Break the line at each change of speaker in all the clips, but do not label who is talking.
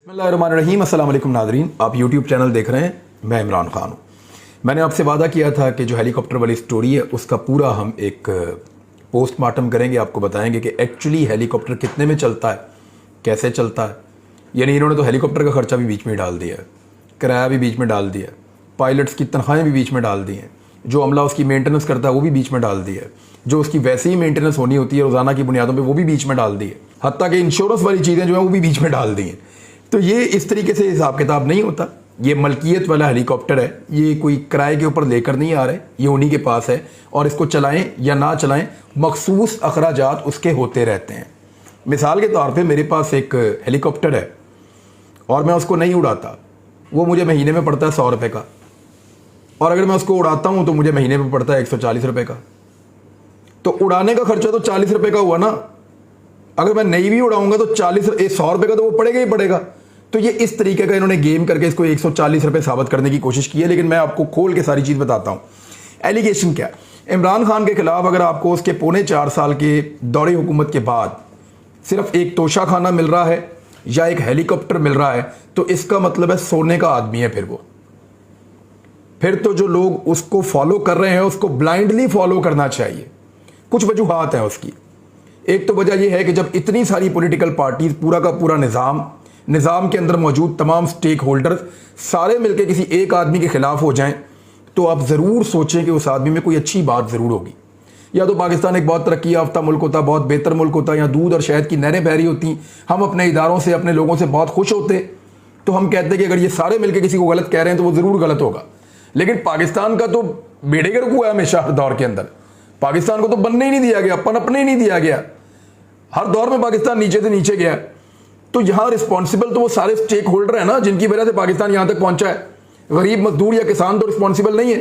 बिस्मिल्लाहिर्रहमानिर्रहीम। अस्सलाम वालेकुम नाज़रीन, आप यूट्यूब चैनल देख रहे हैं। मैं इमरान खान हूँ। मैंने आपसे वादा किया था कि जो हेलीकॉप्टर वाली स्टोरी है उसका पूरा हम एक पोस्टमार्टम करेंगे, आपको बताएंगे कि एक्चुअली हेलीकॉप्टर कितने में चलता है, कैसे चलता है। यानी इन्होंने तो हेलीकॉप्टर का खर्चा भी बीच में डाल दिया है, किराया भी बीच में डाल दिया, पायलट्स की तनख्वाहें भी बीच में डाल दी हैं, जो अमला उसकी मेंटेनेंस करता है वो भी बीच में डाल दिया है, जो उसकी वैसे ही मेंटेनेंस होनी होती है रोज़ाना की बुनियादों पे वो भी बीच में डाल दी है, हत्ता कि इंश्योरेंस वाली चीज़ें जो हैं वो भी बीच में डाल दी हैं। तो ये इस तरीके से हिसाब किताब नहीं होता। ये मलकियत वाला हेलीकॉप्टर है, ये कोई किराए के ऊपर लेकर नहीं आ रहे, ये उन्हीं के पास है और इसको चलाएं या ना चलाएं मखसूस अखराजात उसके होते रहते हैं। मिसाल के तौर पे मेरे पास एक हेलीकॉप्टर है और मैं उसको नहीं उड़ाता, वो मुझे महीने में पड़ता है 100 रुपये का, और अगर मैं उसको उड़ाता हूँ तो मुझे महीने में पड़ता है 140 रुपये का। तो उड़ाने का खर्चा तो 40 रुपये का हुआ ना। अगर मैं नहीं भी उड़ाऊंगा तो 100 रुपये का तो वो पड़ेगा ही पड़ेगा। तो ये इस तरीके का इन्होंने गेम करके इसको 140 रुपये साबित करने की कोशिश की है। लेकिन मैं आपको खोल के सारी चीज़ बताता हूँ। एलिगेशन क्या है इमरान खान के खिलाफ? अगर आपको उसके 4.25 साल के दौरे हुकूमत के बाद सिर्फ एक तोशा खाना मिल रहा है या एक हेलीकॉप्टर मिल रहा है तो इसका मतलब है सोने का आदमी है। फिर तो जो लोग उसको फॉलो कर रहे हैं उसको ब्लाइंडली फॉलो करना चाहिए। कुछ वजूहात हैं उसकी। एक तो वजह यह है कि जब इतनी सारी पॉलिटिकल पार्टीज, पूरा का पूरा निज़ाम के अंदर मौजूद तमाम स्टेक होल्डर्स सारे मिलकर किसी एक आदमी के खिलाफ हो जाएं तो आप ज़रूर सोचें कि उस आदमी में कोई अच्छी बात ज़रूर होगी। या तो पाकिस्तान एक बहुत तरक्की याफ्ता मुल्क होता, बहुत बेहतर मुल्क होता, या दूध और शहद की नहरें बह रही होती, हम अपने इदारों से, अपने लोगों से बहुत खुश होते, तो हम कहते कि अगर ये सारे मिलकर किसी को गलत कह रहे हैं तो वो ज़रूर गलत होगा। लेकिन पाकिस्तान का तो बेड़े गर्क हुआ है हमेशा, हर दौर के अंदर। पाकिस्तान को तो बनने ही नहीं दिया गया, पनपने ही नहीं दिया गया। हर दौर में पाकिस्तान नीचे से नीचे गया। तो यहां रिस्पॉन्सिबल तो वो सारे स्टेक होल्डर है ना, जिनकी वजह से पाकिस्तान यहां तक पहुंचा है। गरीब मजदूर या किसान तो रिस्पॉन्सिबल नहीं है।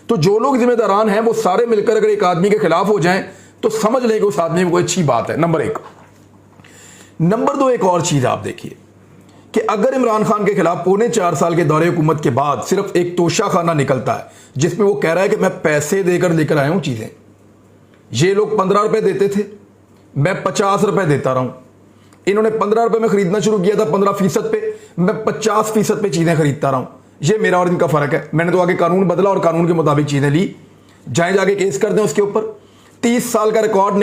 तो जो लोग जिम्मेदारान हैं वो सारे मिलकर अगर एक आदमी के खिलाफ हो जाएं तो समझ लें कि उस आदमी में कोई अच्छी बात है। नंबर 1। नंबर 2, एक और चीज आप देखिए कि अगर इमरान खान के खिलाफ 4.25 साल के दौरे हुकूमत के बाद सिर्फ एक तोशा खाना निकलता है जिसमें वो कह रहा है कि मैं पैसे देकर लेकर आया हूं चीजें, ये लोग 15 रुपए देते थे, मैं 50 रुपए देता रहा हूं। इन्होंने 15 रुपए में खरीदना शुरू किया था 15% पे, मैं 50% पे चीजें खरीदता रहा हूं। ये मेरा और इनका फर्क है। मैंने तो आगे कानून बदला और कानून के मुताबिक चीजें ली। जाके केस कर दें उसके ऊपर, 30 साल का रिकॉर्ड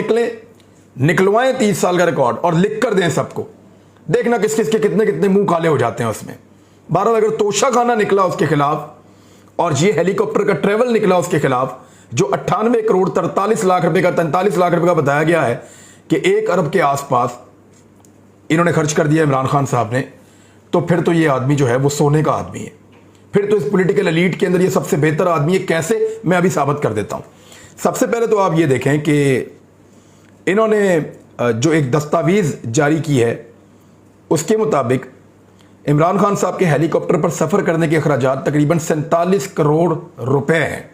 निकलवाएं 30 साल का रिकॉर्ड और लिख कर दें सबको। देखना किस किस के कितने कितने मुंह काले हो जाते हैं उसमें। 12 अगर तोशा खाना निकला उसके खिलाफ और ये हेलीकॉप्टर का ट्रेवल निकला उसके खिलाफ, जो 98 करोड़ 43 लाख रुपए का 43 लाख रुपए का बताया गया है कि 1 अरब के आसपास इन्होंने खर्च कर दिया इमरान खान साहब ने, तो फिर तो ये आदमी जो है वो सोने का आदमी है। फिर तो इस पॉलिटिकल एलीट के अंदर ये सबसे बेहतर आदमी है। कैसे, मैं अभी साबित कर देता हूं। सबसे पहले तो आप ये देखें कि इन्होंने जो एक दस्तावेज जारी की है उसके मुताबिक इमरान खान साहब के हेलीकॉप्टर पर सफर करने के अखराजात तकरीबन 47 करोड़ रुपए हैं,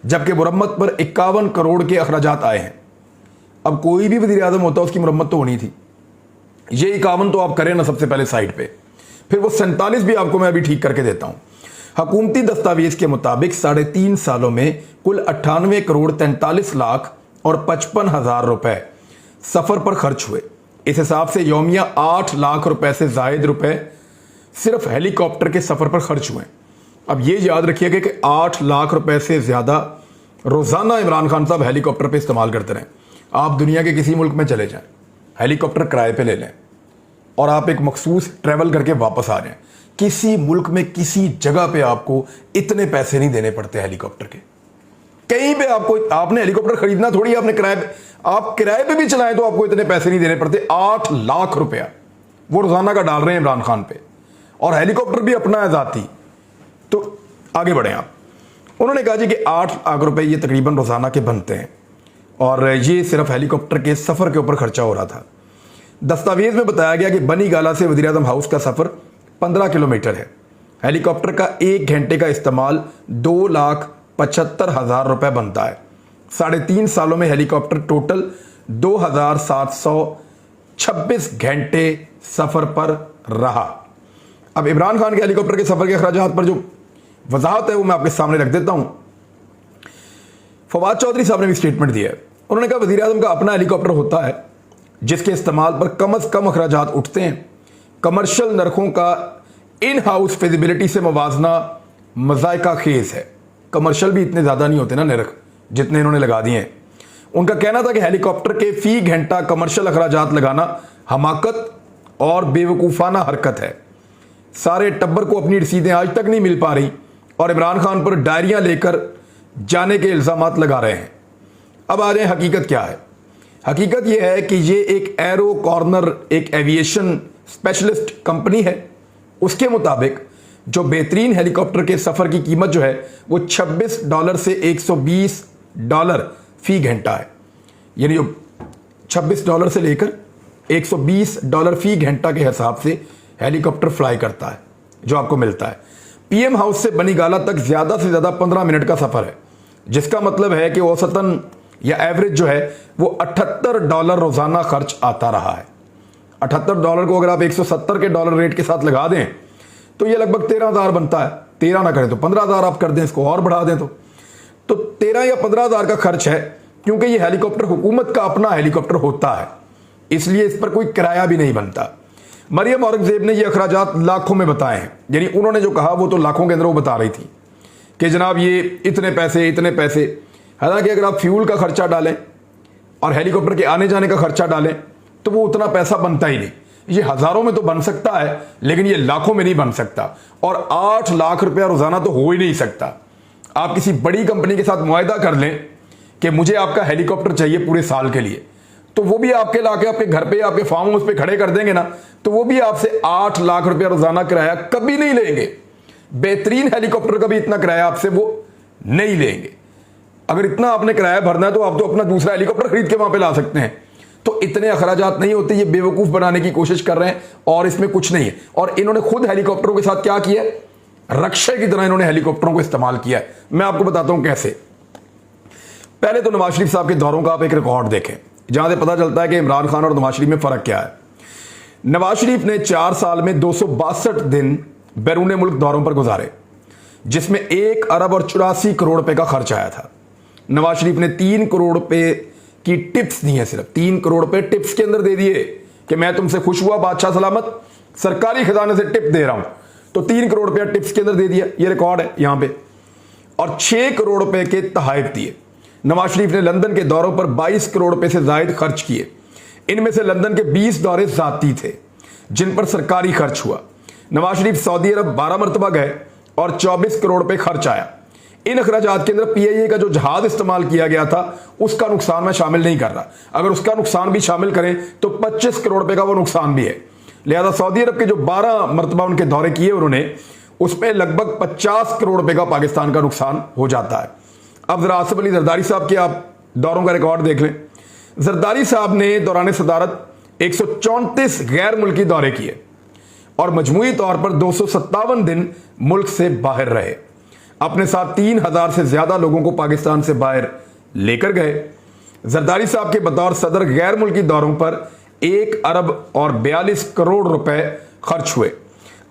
जबकि मुरम्मत पर 51 करोड़ के अखराजात आए हैं। अब कोई भी वज़ीर आज़म होता उसकी मुरम्मत तो होनी थी। ये 51 तो आप करें ना सबसे पहले साइड पे, फिर वो 47 भी आपको मैं अभी ठीक करके देता हूं। हुकूमती दस्तावेज के मुताबिक 3.5 सालों में कुल 98 करोड़ 43 लाख और 55 हजार रुपए सफर पर खर्च हुए। इस हिसाब से यौमिया 8 लाख रुपए से जायद रुपए सिर्फ हेलीकॉप्टर के सफर पर खर्च हुए। अब ये याद रखिएगा कि 8 लाख रुपए से ज्यादा रोजाना इमरान खान साहब हेलीकॉप्टर पे इस्तेमाल करते रहे। आप दुनिया के किसी मुल्क में चले जाएं, हेलीकॉप्टर किराए पे ले लें और आप एक मखसूस ट्रैवल करके वापस आ जाएं, किसी मुल्क में किसी जगह पे आपको इतने पैसे नहीं देने पड़ते हेलीकॉप्टर के। कहीं पे आपने हेलीकॉप्टर खरीदना थोड़ी, आपने आप किराए पे भी चलाएं तो आपको इतने पैसे नहीं देने पड़ते। 8 लाख रुपया वो रोजाना का डाल रहे हैं इमरान खान पे, और हेलीकॉप्टर भी अपना है जाती। तो आगे बढ़े आप। उन्होंने कहा जी कि 8 लाख रुपए ये तकरीबन रोजाना के बनते हैं और ये सिर्फ हेलीकॉप्टर के सफर के ऊपर खर्चा हो रहा था। दस्तावेज में बताया गया कि बनी गाला से वज़ीर आज़म हाउस का सफर 15 किलोमीटर है। हेलीकॉप्टर का 1 घंटे का इस्तेमाल 2,75,000 रुपए बनता है। 3.5 सालों में हेलीकॉप्टर टोटल 2,726 घंटे सफर पर रहा। अब इमरान खान के हेलीकॉप्टर के सफर के अखराजात पर जो वजाहत है वो मैं आपके सामने रख देता हूं। फवाद चौधरी साहब ने भी स्टेटमेंट दिया है। उन्होंने कहा वज़ीर आज़म का अपना हेलीकॉप्टर होता है जिसके इस्तेमाल पर कम अज कम अखराजात उठते हैं। कमर्शियल नरखों का इन हाउस फिजिबिलिटी से मवाजना मजायका खेज है। कमर्शियल भी इतने ज़्यादा नहीं होते ना नरख जितने इन्होंने लगा दिए हैं। उनका कहना था कि हेलीकॉप्टर के फी घंटा कमर्शियल अखराजात लगाना हमाकत और बेवकूफ़ाना हरकत है। सारे टब्बर को अपनी रसीदें आज तक नहीं मिल पा रही और इमरान खान पर डायरियां लेकर जाने के इल्ज़ामात लगा रहे हैं। अब आ जाए हकीकत क्या है। हकीकत यह है कि ये एक एरो कॉर्नर एक एविएशन स्पेशलिस्ट कंपनी है। उसके मुताबिक जो बेहतरीन हेलीकॉप्टर के सफ़र की कीमत जो है वो $26 से $120 फी घंटा है। यानी जो $26 से लेकर $120 फी घंटा के हिसाब से हेलीकॉप्टर फ्लाई करता है जो आपको मिलता है। पीएम हाउस से बनीगाला तक ज़्यादा से ज़्यादा 15 मिनट का सफ़र है, जिसका मतलब है कि औसतन या एवरेज जो है वो $78 रोज़ाना खर्च आता रहा है। $78 को अगर आप 170 के डॉलर रेट के साथ लगा दें तो ये लगभग 13,000 बनता है। 13 ना करें तो 15,000 आप कर दें, इसको और बढ़ा दें तो 13 या 15,000 का खर्च है। क्योंकि ये हेलीकॉप्टर हुकूमत का अपना हेलीकॉप्टर होता है, इसलिए इस पर कोई किराया भी नहीं बनता। मरियम औरंगजेब ने ये अखराजात लाखों में बताए हैं। यानी उन्होंने जो कहा वो तो लाखों के अंदर वो बता रही थी कि जनाब ये इतने पैसे। हालांकि अगर आप फ्यूल का खर्चा डालें और हेलीकॉप्टर के आने जाने का खर्चा डालें तो वो उतना पैसा बनता ही नहीं। ये हज़ारों में तो बन सकता है लेकिन ये लाखों में नहीं बन सकता। और 8 लाख रुपया रोज़ाना तो हो ही नहीं सकता। आप किसी बड़ी कंपनी के साथ मुआहदा कर लें कि मुझे आपका हेलीकॉप्टर चाहिए पूरे साल के लिए, तो वो भी आपके लाके आपके घर पे आपके फार्म हाउस पे खड़े कर देंगे ना, तो वो भी आपसे 8 लाख रुपया रोज़ाना किराया कभी नहीं लेंगे। बेहतरीन हेलीकॉप्टर का भी इतना किराया आपसे वो नहीं लेंगे। अगर इतना आपने किराया भरना है तो आप तो अपना दूसरा हेलीकॉप्टर खरीद के वहां पे ला सकते हैं। तो इतने अखराजात नहीं होते। ये बेवकूफ़ बनाने की कोशिश कर रहे हैं और इसमें कुछ नहीं है। और इन्होंने खुद हेलीकॉप्टरों के साथ क्या किया, रक्षा की तरह इन्होंने हेलीकॉप्टरों को इस्तेमाल किया है। मैं आपको बताता हूं कैसे। पहले तो नवाज शरीफ साहब के दौरों का आप एक रिकॉर्ड देखें, जहां से पता चलता है कि इमरान खान और नवाज शरीफ में फ़र्क क्या है। नवाज शरीफ ने 4 साल में 262 दिन बैरून मुल्क दौरों पर गुजारे, जिसमें 1 अरब और 84 करोड़ रुपए का खर्च आया था। नवाज शरीफ ने 3 करोड़ रुपए की टिप्स दी हैं, सिर्फ 3 करोड़ रुपए टिप्स के अंदर दे दिए कि मैं तुमसे खुश हुआ बादशाह सलामत, सरकारी खजाने से टिप दे रहा हूं। तो 3 करोड़ रुपया टिप्स के अंदर दे दिया, ये रिकॉर्ड है यहां पे। और 6 करोड़ रुपए के तहाइफ दिए। नवाज शरीफ ने लंदन के दौरों पर 22 करोड़ रुपए से जायद खर्च किए। इनमें से लंदन के 20 दौरे जाती थे जिन पर सरकारी खर्च हुआ। नवाज शरीफ सऊदी अरब 12 मरतबा गए और 24 करोड़ रुपए खर्च आया। इन अखराजात के अंदर पीआईए का जो जहाज इस्तेमाल किया गया था उसका नुकसान मैं शामिल नहीं कर रहा। अगर उसका नुकसान भी शामिल करें तो 25 करोड़ रुपए का वो नुकसान भी है। लिहाजा सऊदी अरब के जो 12 मरतबा उनके दौरे किए उन्होंने, उसमें लगभग 50 करोड़ रुपए का पाकिस्तान का नुकसान हो जाता है। अब जरा आसिफ अली जरदारी साहब के आप दौरों का रिकॉर्ड देख लें। जरदारी साहब ने दौरान सदारत 134 गैर मुल्की दौरे किए और मजमूई तौर पर 257 दिन मुल्क से बाहर रहे। अपने साथ 3,000 से ज्यादा लोगों को पाकिस्तान से बाहर लेकर गए। जरदारी साहब के बतौर सदर गैर मुल्की दौरों पर 1 अरब और 42 करोड़ रुपए खर्च हुए।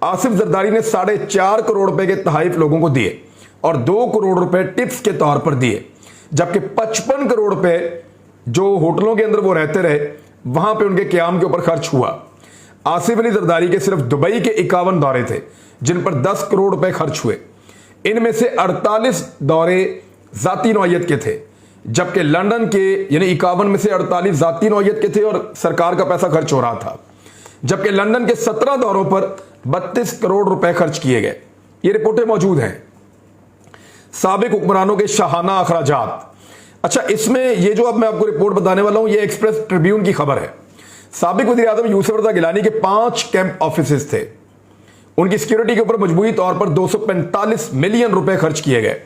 आसिफ जरदारी ने 4.5 करोड़ रुपए के तहाइफ लोगों को दिए और 2 करोड़ रुपए टिप्स के तौर पर दिए, जबकि 55 करोड़ रुपए जो होटलों के अंदर वो रहते रहे वहां पे उनके क्याम के ऊपर खर्च हुआ। आसिफ अली जरदारी के सिर्फ दुबई के 51 दौरे थे जिन पर 10 करोड़ रुपए खर्च हुए। इनमें से 48 दौरे जाती नौयत के थे, जबकि लंदन के यानी 51 में से 48 जाती नौयत के थे और सरकार का पैसा खर्च हो रहा था। जबकि लंदन के 17 दौरों पर 32 करोड़ रुपए खर्च किए गए। ये रिपोर्टें मौजूद हैं। साबिक हुक्मरानों के शाहाना अखराजात। अच्छा, इसमें ये जो अब मैं आपको रिपोर्ट बताने वाला हूं, ये एक्सप्रेस ट्रिब्यून की खबर है। साबिक वज़ीर आज़म यूसुफ रज़ा गिलानी के 5 कैंप ऑफिसेस थे। उनकी सिक्योरिटी के ऊपर मजबूरी तौर पर 245 मिलियन रुपए खर्च किए गए,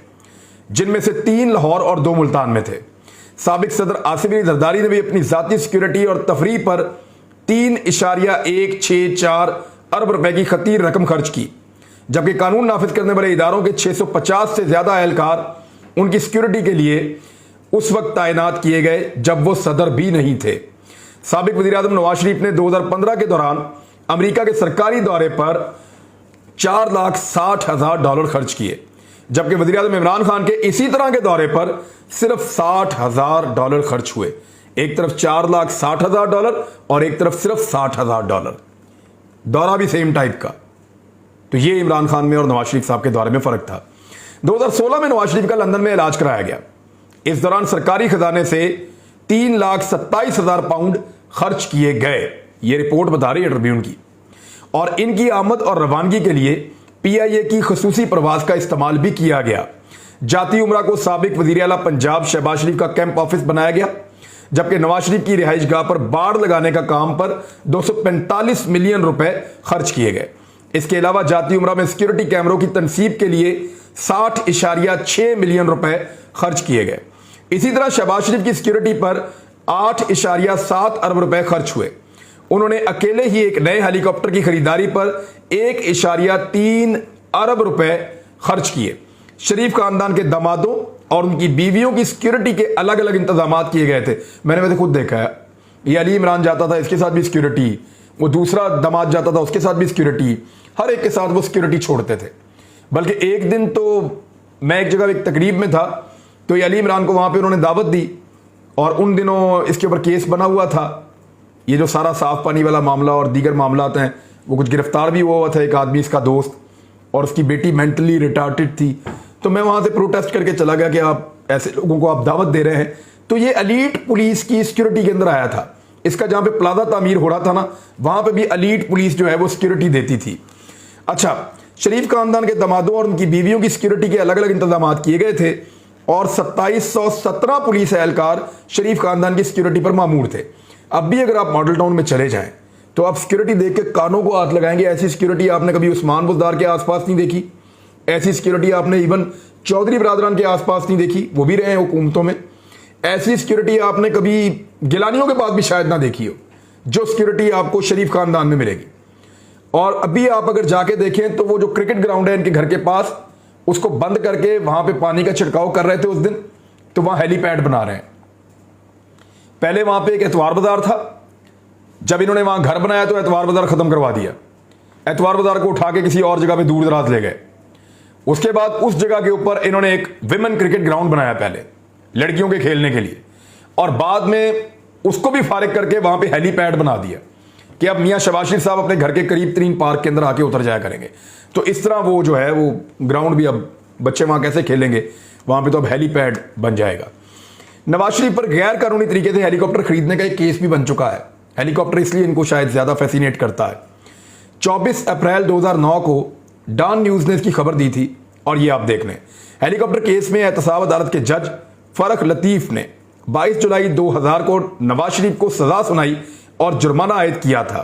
जिनमें से 3 लाहौर और 2 मुल्तान में थे। साबिक सदर आसिफ अली जरदारी ने भी अपनी जाती सिक्योरिटी और तफरीह पर 3.164 अरब रुपए की खतीर रकम खर्च की, जबकि कानून नाफिज करने वाले इदारों के 650 से ज्यादा एहलकार उनकी सिक्योरिटी के लिए उस वक्त तैनात किए गए जब वो सदर भी नहीं थे। साबिक वज़ीर आज़म नवाज शरीफ ने 2015 के दौरान अमेरिका के सरकारी दौरे पर $4,60,000 खर्च किए, जबकि वज़ीर आज़म इमरान खान के इसी तरह के दौरे पर सिर्फ $60,000 खर्च हुए। एक तरफ $4,60,000 और एक तरफ सिर्फ $60,000। दौरा भी सेम टाइप का। तो ये इमरान खान में और नवाज शरीफ साहब के दौरे में फर्क था। 2016 में नवाज शरीफ का लंदन में इलाज कराया गया। इस दौरान सरकारी खजाने से 3,27,000 पाउंड खर्च किए गए, ये रिपोर्ट बता रही है ट्रिब्यून की। और इनकी आमद और रवानगी के लिए PIA की खसूसी प्रवास का इस्तेमाल भी किया गया। जाती उमरा को साबिक वजीर आला पंजाब शहबाज शरीफ का कैंप ऑफिस बनाया गया, जबकि नवाज शरीफ की रिहाइश गाह पर बाड़ लगाने का काम पर 245 मिलियन रुपए खर्च किए गए। इसके अलावा जाती उमरा में सिक्योरिटी कैमरों की तनसीब के लिए 60.6 मिलियन रुपए खर्च किए गए। इसी तरह शहबाज शरीफ की सिक्योरिटी पर 8.7 अरब रुपए खर्च हुए। उन्होंने अकेले ही एक नए हेलीकॉप्टर की खरीदारी पर 1.3 अरब रुपए खर्च किए। शरीफ खानदान के दामादों और उनकी बीवियों की सिक्योरिटी के अलग अलग इंतजाम किए गए थे। मैंने खुद देखा है, ये अली इमरान जाता था, इसके साथ भी सिक्योरिटी, वो दूसरा दामाद जाता था, उसके साथ भी सिक्योरिटी, हर एक के साथ वो सिक्योरिटी छोड़ते थे। बल्कि एक दिन तो मैं एक जगह एक तकरीब में था, तो ये अली इमरान को वहां पे उन्होंने दावत दी और उन दिनों इसके ऊपर केस बना हुआ था, ये जो सारा साफ पानी वाला मामला और दीगर मामला आते हैं, वो कुछ गिरफ्तार भी हुआ था एक आदमी, इसका दोस्त, और उसकी बेटी मेंटली रिटार्टेड थी। तो मैं वहां से प्रोटेस्ट करके चला गया कि आप ऐसे लोगों को आप दावत दे रहे हैं। तो ये एलीट पुलिस की सिक्योरिटी के अंदर आया था। इसका जहां पे प्लाजा तामीर हो रहा था ना, वहां पे भी एलीट पुलिस जो है वो सिक्योरिटी देती थी। अच्छा, शरीफ खानदान के दामादों और उनकी बीवियों की सिक्योरिटी के अलग अलग इंतजाम किए गए थे और 2717 पुलिस एहलकार शरीफ खानदान की सिक्योरिटी पर मामूर थे। अब भी अगर आप मॉडल टाउन में चले जाएं तो आप सिक्योरिटी देख के कानों को हाथ लगाएंगे। ऐसी सिक्योरिटी आपने कभी उस्मान बुज़दार के आसपास नहीं देखी, ऐसी सिक्योरिटी आपने इवन चौधरी बरादरान के आसपास नहीं देखी, वो भी रहे हुकूमतों में। ऐसी सिक्योरिटी आपने कभी गिलानियों के पास भी शायद ना देखी हो, जो सिक्योरिटी आपको शरीफ खानदान में मिलेगी। और अभी आप अगर जाके देखें तो वो जो क्रिकेट ग्राउंड है इनके घर के पास, उसको बंद करके वहां पे पानी का छिड़काव कर रहे थे उस दिन, तो वहां हेलीपैड बना रहे हैं। पहले वहां पे एक एतवार बाजार था, जब इन्होंने वहां घर बनाया तो एतवार बाजार खत्म करवा दिया, एतवार बाजार को उठा के किसी और जगह पे दूर दराज ले गए। उसके बाद उस जगह के ऊपर इन्होंने एक विमेन क्रिकेट ग्राउंड बनाया पहले लड़कियों के खेलने के लिए, और बाद में उसको भी फारिग करके वहां पे हेलीपैड बना दिया कि अब मियां शहबाज शरीफ साहब अपने घर के करीब तरीन पार्क के अंदर आके उतर जाया करेंगे। तो इस तरह वो जो है वो ग्राउंड भी अब बच्चे वहां कैसे खेलेंगे, वहां पे तो अब हेलीपैड बन जाएगा। नवाज शरीफ पर गैर कानूनी तरीके से हेलीकॉप्टर खरीदने का एक केस भी बन चुका है। हेलीकॉप्टर इसलिए इनको शायद ज्यादा फैसिनेट करता है। 24 अप्रैल 2009 को डॉन न्यूज ने इसकी खबर दी थी, और ये आप देख लें। हेलीकॉप्टर केस में एहतसाब अदालत के जज फरक लतीफ ने 22 जुलाई 2000 को नवाज शरीफ को सजा सुनाई और जुर्माना आयद किया था,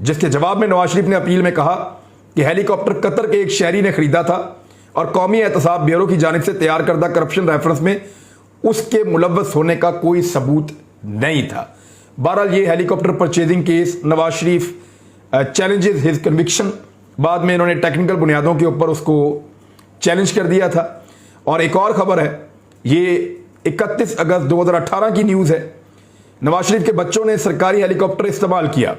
जिसके जवाब में नवाज शरीफ ने अपील में कहा कि हेलीकॉप्टर कतर के एक शहरी ने खरीदा था और कौमी एहतसाब ब्यूरो की जानिब से तैयार करदा करप्शन रेफरेंस में उसके मुलव्वस होने का कोई सबूत नहीं था। बहरहाल ये helicopter purchasing case Nawaz Sharif challenges his conviction, बाद में इन्होंने टेक्निकल बुनियादों के ऊपर उसको चैलेंज कर दिया था। और एक और खबर है, ये 31 अगस्त 2018 की न्यूज़ है। नवाज शरीफ के बच्चों ने सरकारी हेलीकॉप्टर इस्तेमाल किया।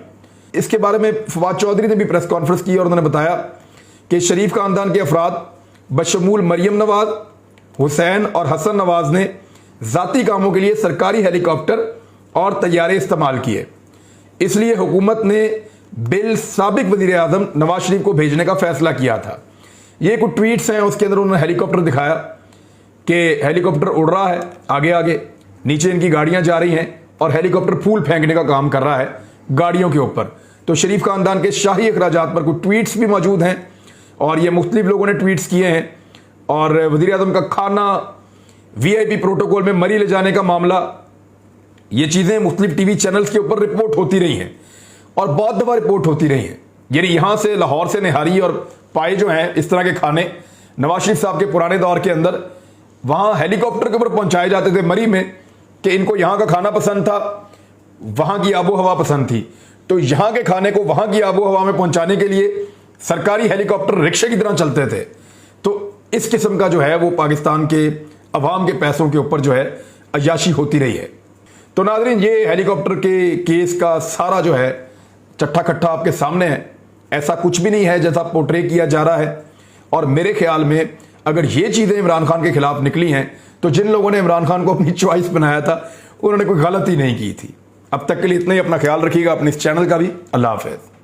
इसके बारे में फवाद चौधरी ने भी प्रेस कॉन्फ्रेंस की और उन्होंने बताया कि शरीफ खानदान के अफराद बशमूल मरियम नवाज, हुसैन और हसन नवाज ने ज़ाती कामों के लिए सरकारी हेलीकॉप्टर और तैयारे इस्तेमाल किए। इसलिए हुकूमत ने बिल साबिक वज़ीर आज़म नवाज शरीफ को भेजने का फैसला किया था। ये कुछ ट्वीट्स हैं, उसके अंदर उन्होंने हेलीकॉप्टर दिखाया कि हेलीकॉप्टर उड़ रहा है आगे आगे, नीचे इनकी गाड़ियां जा रही हैं और हेलीकॉप्टर फूल फेंकने का काम कर रहा है गाड़ियों के ऊपर। तो शरीफ खानदान के शाही अखराजात पर कुछ ट्वीट्स भी मौजूद हैं और ये मुख्तलिफ लोगों ने ट्वीट्स किए हैं। और वज़ीर आज़म का खाना, VIP प्रोटोकॉल में मरी ले जाने का मामला, ये चीज़ें मुख्तलिफ TV चैनल्स के ऊपर रिपोर्ट होती रही हैं और बहुत दफ़ा रिपोर्ट होती रही हैं। यानी यहाँ से लाहौर से निहारी और पाए जो हैं इस तरह के खाने नवाज शरीफ साहब के पुराने दौर के अंदर वहाँ हेलीकॉप्टर के ऊपर पहुँचाए जाते थे मरी में, कि इनको यहाँ का खाना पसंद था, वहाँ की आबो हवा पसंद थी, तो यहाँ के खाने को वहाँ की आबो हवा में पहुँचाने के लिए सरकारी हेलीकॉप्टर रिक्शे की तरह चलते थे। तो इस किस्म का जो है वो पाकिस्तान के अवाम के पैसों के ऊपर जो है अय्याशी होती रही है। तो नाज़रीन, ये हेलीकॉप्टर के केस का सारा जो है चट्ठा कट्ठा आपके सामने है। ऐसा कुछ भी नहीं है जैसा पोर्ट्रे किया जा रहा है। और मेरे ख्याल में अगर ये चीज़ें इमरान खान के खिलाफ निकली हैं तो जिन लोगों ने इमरान खान को अपनी चॉइस बनाया था उन्होंने कोई गलती नहीं की थी। अब तक के लिए इतना ही। अपना ख्याल रखिएगा, अपने इस चैनल का भी। अल्लाह हाफ़िज़।